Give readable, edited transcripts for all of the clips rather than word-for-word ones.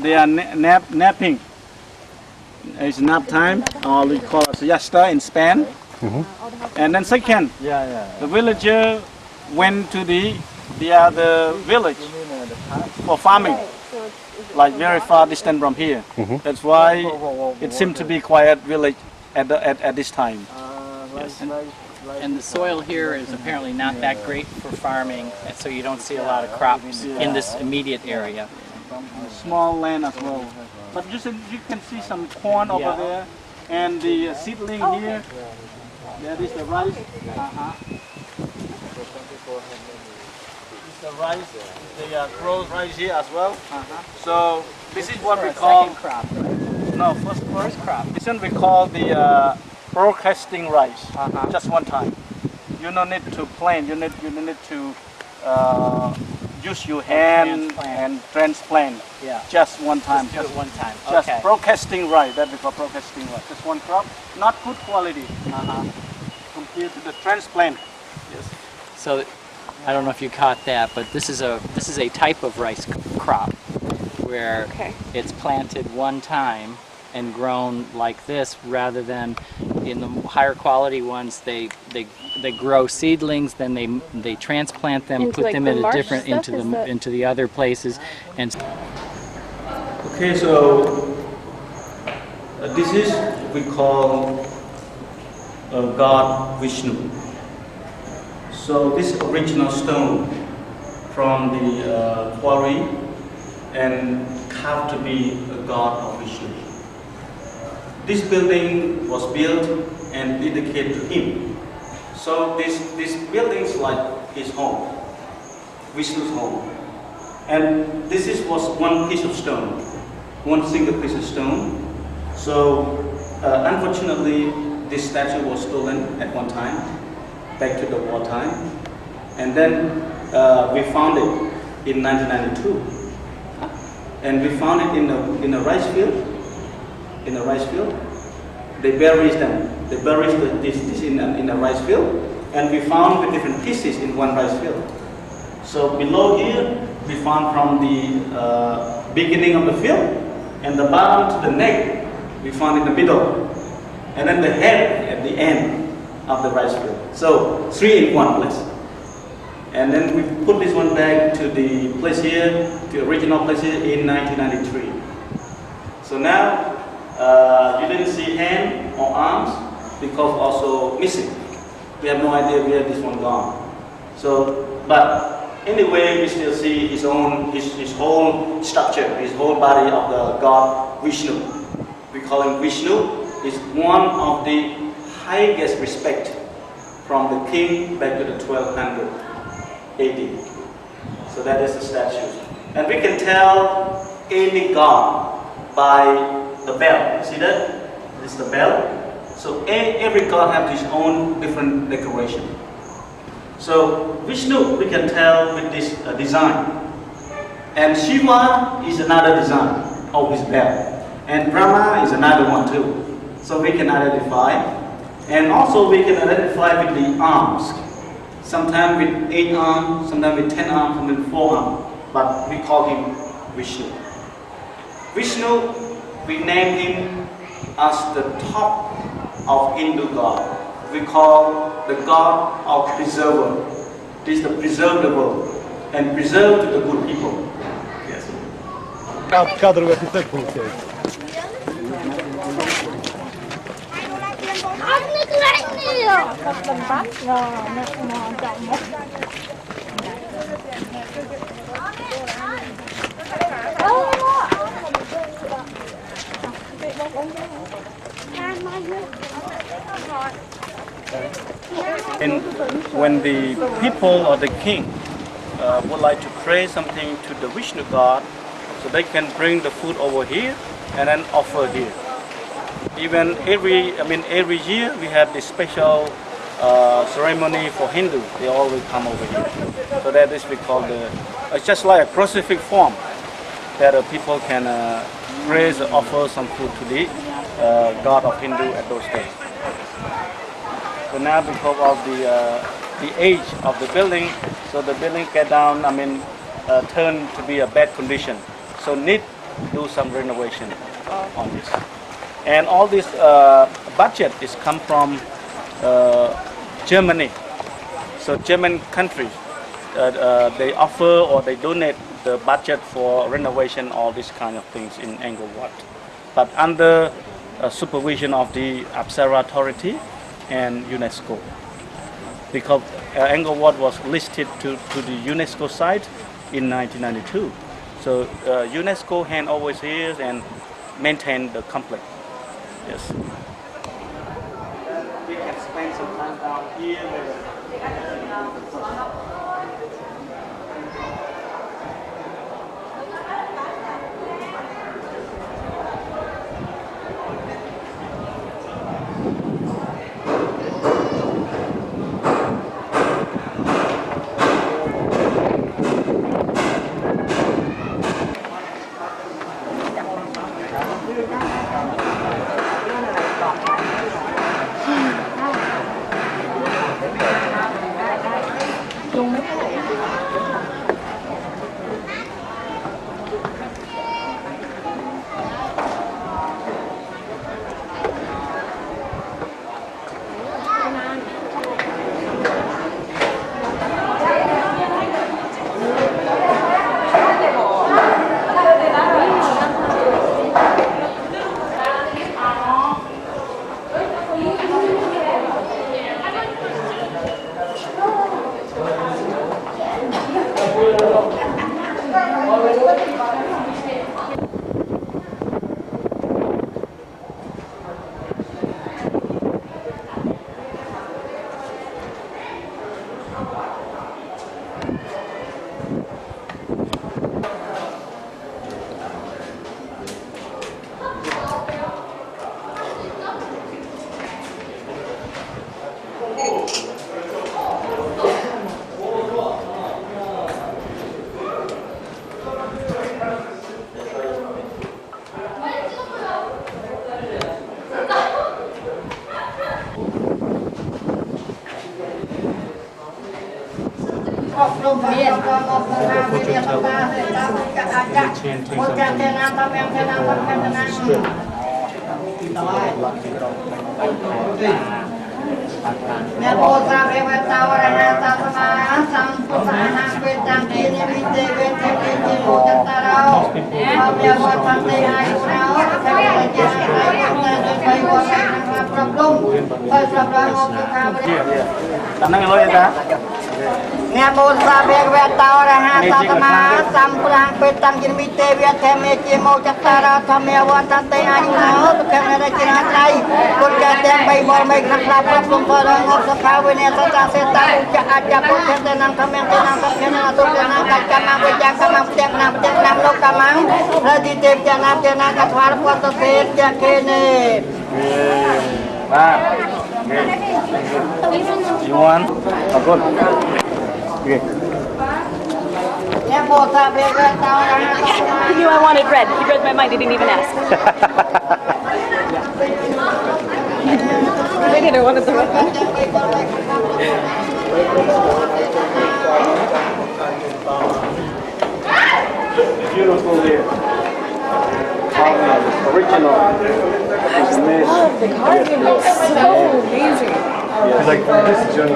they are napping. It's nap time, or we call it siesta in Spain. And then second, the villager went to the other village for farming, like very far distant from here. That's why it seemed to be quiet village at this time. Yes. And the soil here is apparently not that great for farming, and so you don't see a lot of crops in this immediate area. Small land as well. But you can see some corn over there, and the seedling here. That is the rice. The rice, they grow rice here as well. So this is what we call crop. No, first crop. This one we call the broadcasting rice. Just one time. You don't need to plant. You need to use your hand and transplant. Yeah. Just one time. Just one time. Just broadcasting rice. That we call broadcasting rice. Just one crop. Not good quality. Compared to the transplant. Yes. So, I don't know if you caught that, but this is a type of rice crop where it's planted one time and grown like this, rather than in the higher quality ones they grow seedlings, then they transplant them, into put like them the in a marsh different stuff, into the other places. And okay, so this is we call God Vishnu. So this original stone from the quarry and carved to be a god of Vishnu. This building was built and dedicated to him. So this building is like his home, Vishnu's home. And this was one piece of stone, one single piece of stone. So unfortunately, this statue was stolen at one time, back to the wartime. And then we found it in 1992. And we found it in a rice field. In a rice field, they buried them. They buried this in a rice field, and we found the different pieces in one rice field. So below here, we found from the beginning of the field, and the bottom to the neck, we found in the middle, and then the head at the end of the rice field. So 3 in one place. And then we put this one back to the place here, the original place here in 1993. So now, you didn't see hand or arms because also missing. We have no idea where this one gone. So, but anyway, we still see his whole structure, his whole body of the god Vishnu. We call him Vishnu. Is one of the highest respect from the king back to the 1200 AD. So that is the statue, and we can tell any god by the bell. See that? This is the bell. So every god has his own different decoration. So Vishnu, we can tell with this design. And Shiva is another design of his bell. And Brahma is another one too. So we can identify. And also we can identify with the arms. Sometimes with 8 arms, sometimes with 10 arms, sometimes with 4 arms. But we call him Vishnu. Vishnu, we name him as the top of Hindu god. We call the god of preserver. This is the preserve the world and preserve the good people. Yes. And when the people or the king would like to pray something to the Vishnu god, so they can bring the food over here and then offer here. Even every year we have this special ceremony for Hindu. They always come over here. So that is we call it's just like a crucifix form that people can raise or offer some food to the god of Hindu at those days. So now because of the age of the building, so the building get down, turned to be a bad condition. So need do some renovation on this. And all this budget is come from Germany. So German countries, they offer or they donate the budget for renovation, all these kind of things in Angkor Wat, but under supervision of the Apsara Authority and UNESCO. Because Angkor Wat was listed to the UNESCO site in 1992. So UNESCO hand over here and maintain the complex. Yes. We can spend some time down here. Namo Bhagavata Arahatama Sampulang Petang Jinmite Vyatame Chimo Chattara Thamya Vatante Ayuno Tukana Chinatai Kurjateng Baibol Meghakla Prapum Parang Osakawine Sata Seta Uja Aja Putenang Kameng Tenang Kapena Tutenang Kacamang Vijang Kamang Tenang Tenang Lokamang Raditev Janam Tenang Katwar Poto Set Jakene. You want? Oh, good. Okay. He knew I wanted red. He read my mind. He didn't even ask. I didn't want the red one. Beautiful here. Original. Oh, the carving is so amazing. It's like this journey.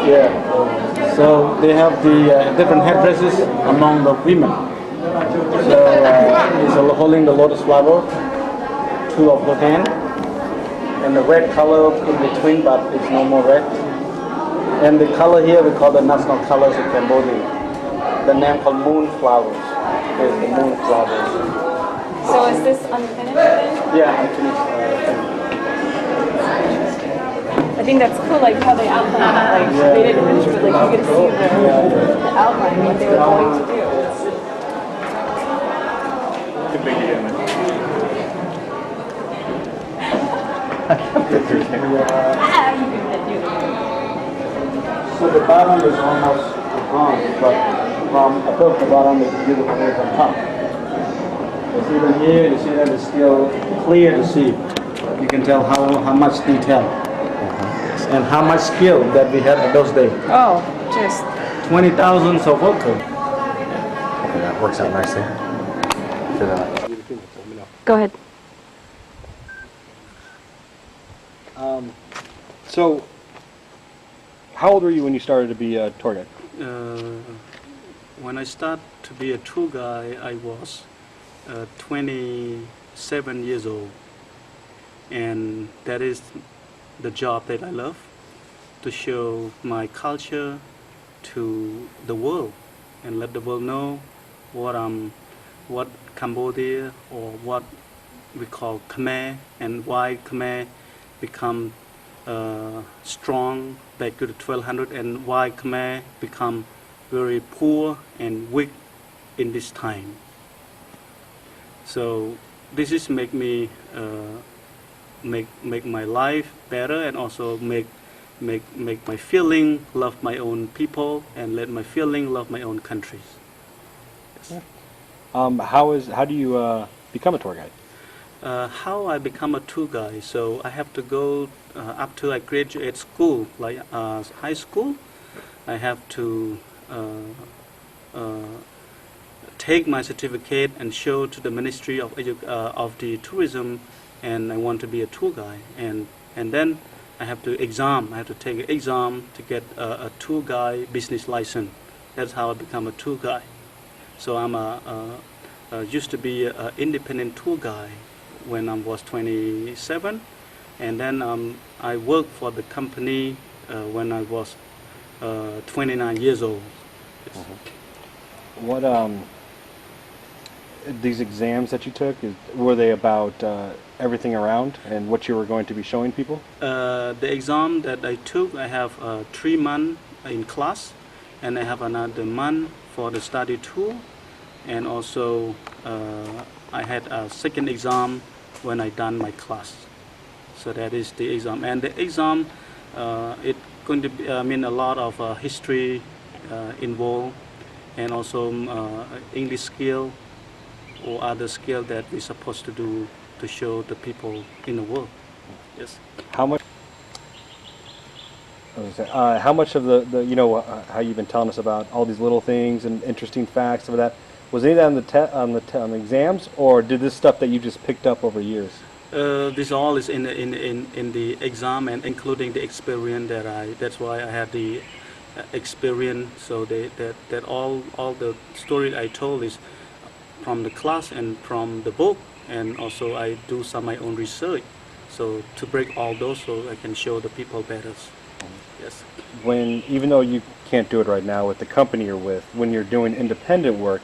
Yeah. So they have the different headdresses among the women. So he's holding the lotus flower, two of her hand, and the red color in between, but it's no more red. And the color here we call the national colors of Cambodia. The name called moon flowers. There's the moon flowers. So is this unfinished then? Yeah, unfinished. I think that's cool, like how they outlined it. Like they didn't finish, but like you get to see the outline, what they were going to do. So the bottom is almost gone, but from above the bottom is beautiful view from top. Because even here, you see that it's still clear to see. You can tell how much detail and how much skill that we had in those days. Oh, just 20,000 of workers. Okay, that works out nicely. answer that. Go ahead. So, how old were you when you started to be a tour guide? When I started to be a tour guide, I was 27 years old, and that is the job that I love, to show my culture to the world and let the world know what Cambodia, or what we call Khmer, and why Khmer become strong back to the 1200, and why Khmer become very poor and weak in this time. So this is make me make my life better, and also make my feeling love my own people, and let my feeling love my own countries. Yes. How do you become a tour guide? How I become a tour guide? So I have to go after I graduate school, like high school. I have to take my certificate and show to the Ministry of the Tourism, and I want to be a tour guide. And then I have to take an exam to get a tour guide business license. That's how I become a tour guide. So I'm used to be an independent tour guide when I was 27, and then I worked for the company when I was 29 years old. Yes. What these exams that you took, were they about everything around and what you were going to be showing people? The exam that I took, I have 3 months in class, and I have another month for the study tour, and also I had a second exam when I done my class. So that is the exam, and the exam it going to be, a lot of history involved, and also English skill or other skill that we're supposed to do to show the people in the world. Yes. How much? How much of the how you've been telling us about all these little things and interesting facts of that, was any of that on the exams, or did this stuff that you just picked up over years? This all is in the exam, and including the experience that's why I had the experience. So that all the story I told is from the class and from the book, and also I do some of my own research. So to break all those, so I can show the people better. Yes. Even though you can't do it right now with the company you're with, when you're doing independent work,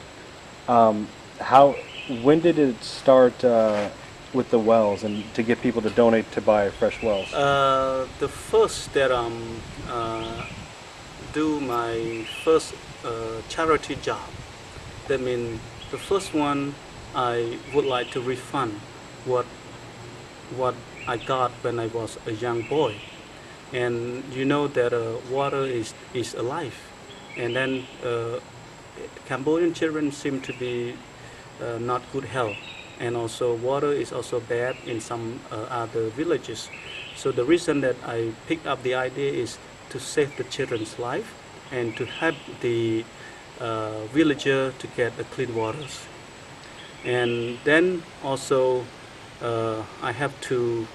when did it start with the wells and to get people to donate to buy fresh wells? The first that do my first charity job. That means the first one, I would like to refund what I got when I was a young boy. And you know that water is alive, and then Cambodian children seem to be not good health, and also water is also bad in some other villages. So the reason that I picked up the idea is to save the children's life and to help the villager to get clean waters. And then also I have to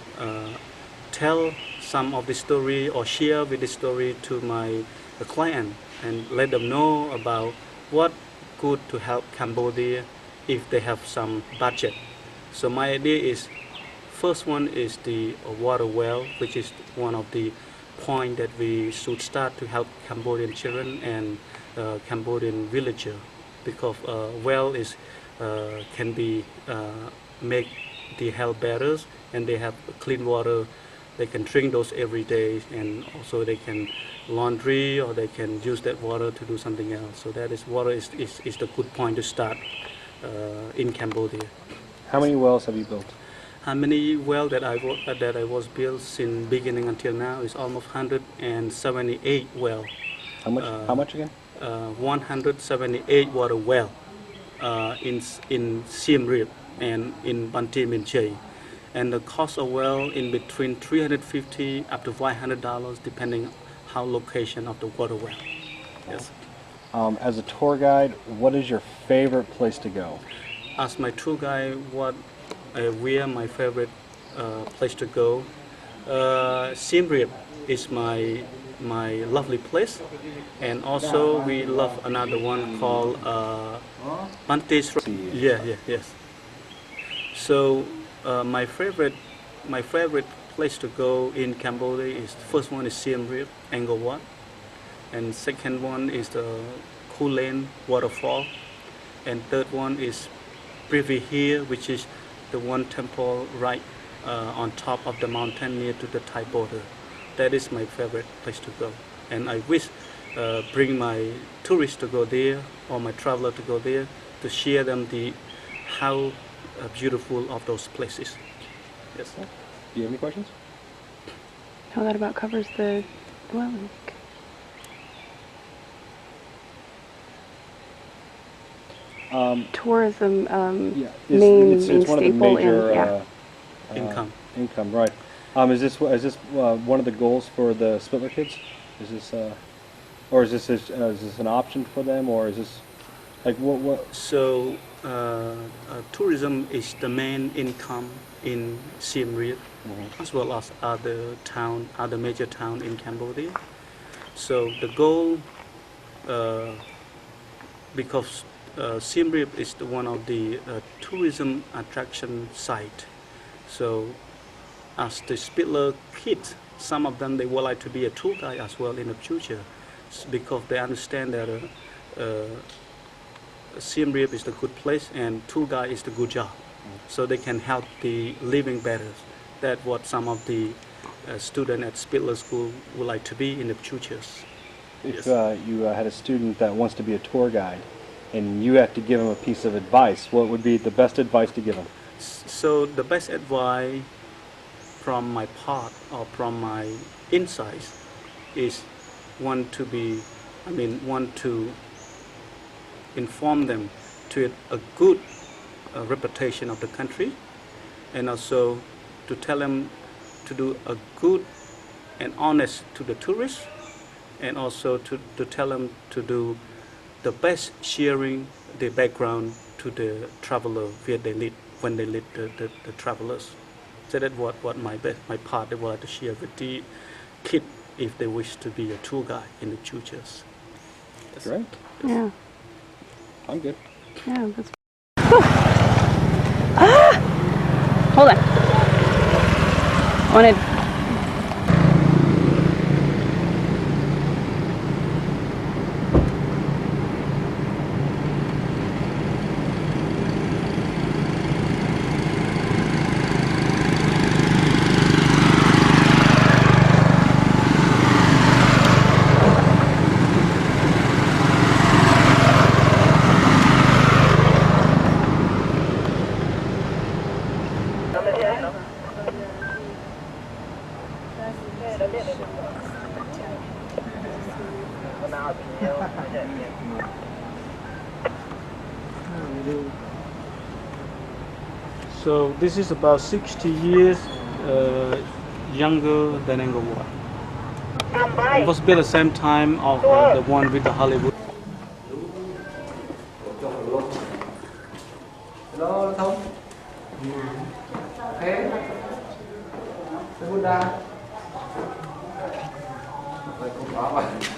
tell some of the story or share with the story to my client and let them know about what good to help Cambodia if they have some budget. So my idea is, first one is the water well, which is one of the point that we should start to help Cambodian children and Cambodian villager, because well is can be make the health better, and they have clean water. They can drink those every day, and also they can laundry, or they can use that water to do something else. So that is water is the good point to start in Cambodia. How many wells have you built? How many wells that I was built since beginning until now is almost 178 wells. How much? How much again? 178 water well in Siem Reap and in Banteay Min Chey. And the cost of well in between $350 up to $500, depending how location of the water well. Yes. As a tour guide, what is your favorite place to go? ask my tour guide where my favorite place to go. Siem Reap is my lovely place, and also we love another one called Pantis. Yes. So my favorite place to go in Cambodia is first one is Siem Reap, Angkor Wat, and second one is the Kulen waterfall, and third one is Privy Hill, which is the one temple right on top of the mountain near to the Thai border. That is my favorite place to go, and I wish bring my tourists to go there or my traveler to go there to share them how beautiful of those places. Yes. Do you have any questions? No, that about covers the dwelling. Tourism main one of the staple major income, right? Is this one of the goals for the Spittler kids? Is this or is this an option for them, or is this like what? So tourism is the main income in Siem Reap, as well as other major town in Cambodia. So the goal, because Siem Reap is one of the tourism attraction site. So as the Spittler kids, some of them they would like to be a tour guide as well in the future, because they understand that Siem Reap is the good place and tour guide is the good job. So they can help the living better. That's what some of the students at Spittler School would like to be in the future. If you had a student that wants to be a tour guide, and you have to give him a piece of advice, what would be the best advice to give him? So the best advice from my part or from my insights is want to inform them to a good reputation of the country, and also to tell them to do a good and honest to the tourists, and also to tell them to do the best sharing the background to the traveler where they live, when they lead the travelers. So that's what my part I would like to share with the kid if they wish to be a tour guide in the future. That's great. Yeah. I'm good. Yeah, that's. Hold on. I want to. So this is about 60 years younger than Angkor Wat. It was built at the same time of the one with the Hollywood. Hello, Thông. Thế. Thế Buddha. Vậy cũng có mà.